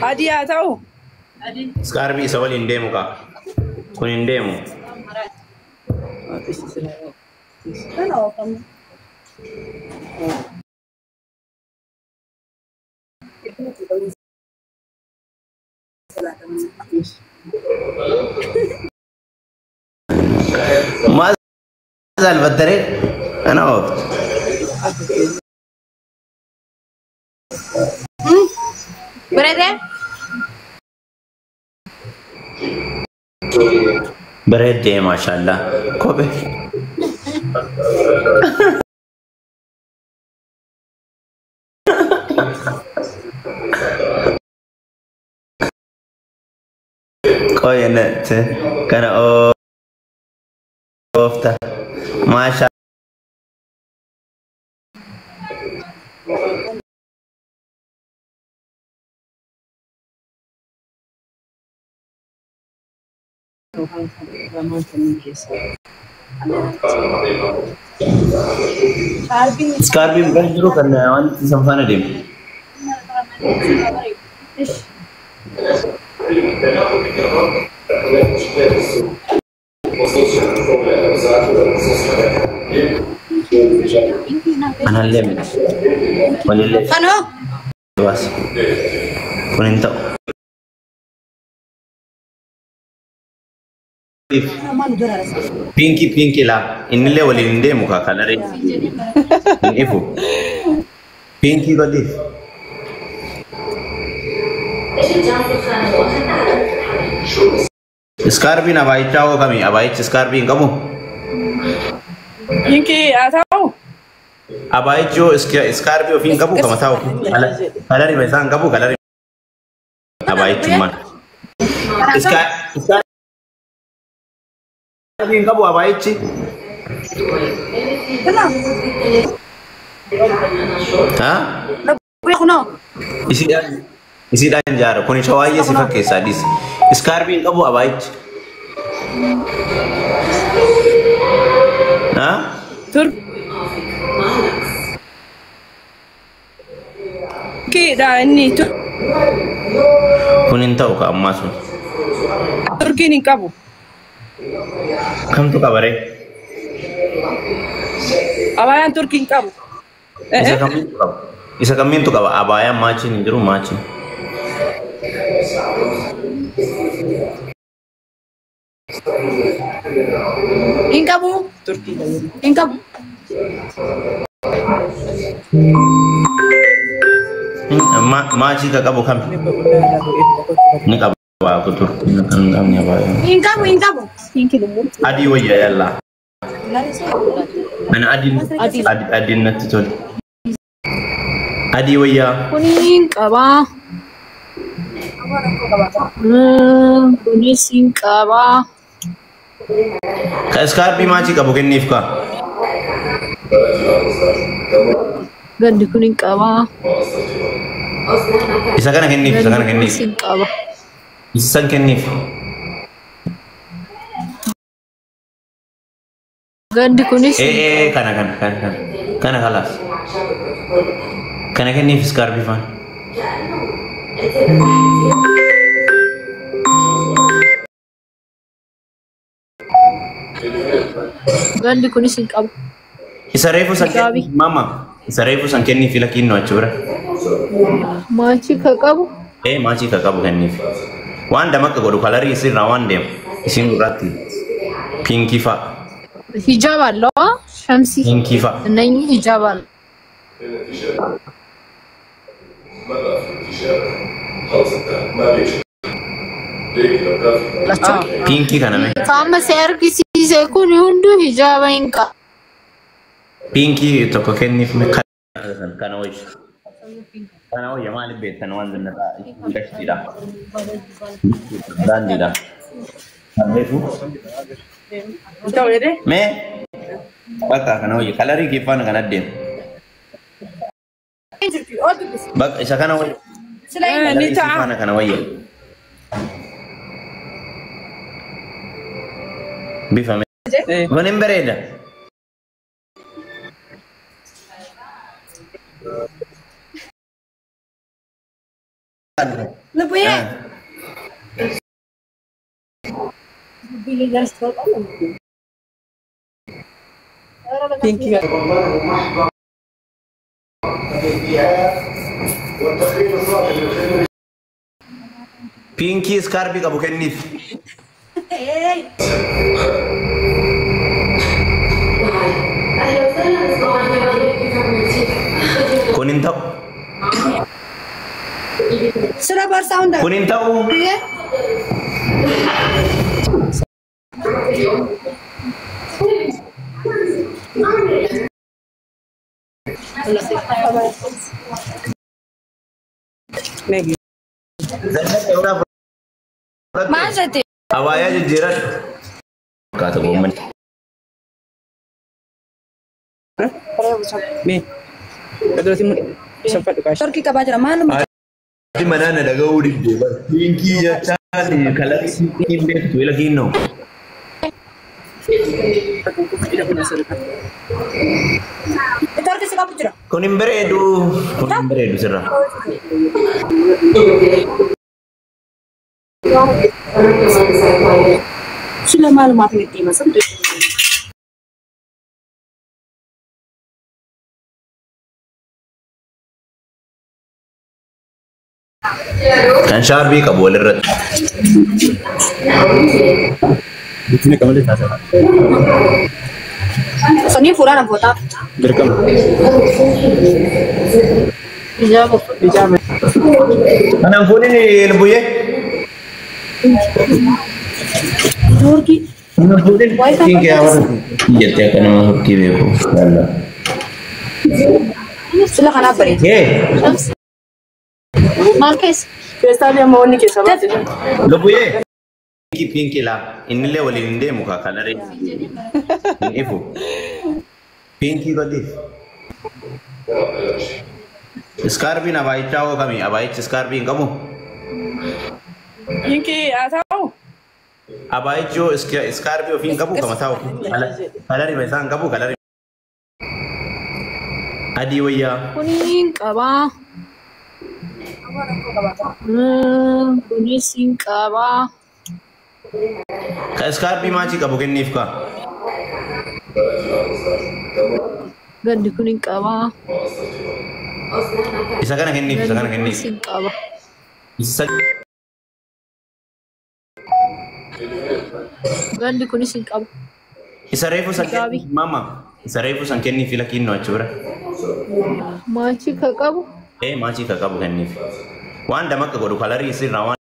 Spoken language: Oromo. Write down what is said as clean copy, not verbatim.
Adi atau? Scarbi isa waliin deemu ka. Kun hin deemu. ما زال بالطريق أنا وقت بريد دي ما شاء الله كوبي كوي نت كان أوفتا ما شاء سكاربي بنجرو كنا وانت سمفانا ديم أنا الليمن ولله أنا بس وننتو بينكي لا إن اللي ولي ندي مكا كلاري إنفو بينكي قديف سكاربي نبايت جاو كمي أبايت سكاربي كمو Pinky atau? أبايت جو سكاربي وفين كمو كم تاو كلاري مثلا كمو كلاري أبايت مان سكاربي كمو أبايت ها isi dan jaro kuni shawaiye si fakke sadis scarbi kabu abait ha Turki dah ini tu kunin tau ka amma sun Turki ni kabu. kam tu kabare Abayan Turki kabu. isa kamin tu kaba abaya machi ni juru machi Inkabu Turki. Inkabu machi ka kabu kam ni kaba aku tur kan gamnya ba Inkabu adi waya yalla ana adin natitol adi waya kuning kaba kuning kaba ka scarbi machi kabu kennif ka gandi kuning kaba isa kana kennif kuning kaba isa kennif gandi kuning kana kalas kana kennif scarbi fan gandi kuning kaba isa refu san mama isa refu san kennif lakinno achura machi kakabu machi ka kabu kennif wanda makka godu kalari sirra wande isin durati pinki fa hijab Allah shamsi pinki fa nani hijab Allah pinki kana me kama ser kisi se kuni hundu hijab inka pinki to ko kennif me kana wajh أنا ويا ما لبيت أنا وانزل نتائج كشتي ده داندي ده Tahu ya deh? me baka kana wajh kalari kifan kana den bak isa kana wajh Ni tak. kifan kana wajh bifame gonim bereda Pinky. Pinky scarbi qabu kennif. Kunin ta'u. Sudah bersound. Kunin ta'u. Maggie. Masa tu? Awalnya jujur. Kata woman. Me. Ada sih sempat kasih. Turki ka baca mana? Di mana ada gauri debat. Pinky ya cari kalau ini tu lagi no. Turki sih kamu cera. Kunin beredu serah. Sudah malu maafin tim masa tu. Kan Sharbi ka boleh rat. Di sini kamu lihat saya. Soalnya pura nak foto. Direkam. Hijab. Anang kunin ni lembu ye. Turki. Anang kunin. Pinky awak. Iya tiada kena masuk TV aku. Silakan apa ini? Ye. Marquez. Pesta dia mau ni kisah apa? Lembu ye. Pinky lah. Ini le wali inde muka kalare. Ibu. Pinky kadi. Scarbi na baik tahu kami. Abai Scarbi kamu. Pinky, tahu? Abai jo Scarbi ofin kamu kamu tahu. Kalari besang kamu kalari. Adi waya. Kuning kaba. Kuning sing kaba. Scarbi maci kamu kenif ka. Gandi kuning kaba. Isa kana kenif. Sing kaba. Isa. Gandi kuning sing kaba. Isa refu san mama. Isa refu san kenif laki no achura. Machi kakabu. Maci ka kamu kenif. Wanda makka godu kalari sirra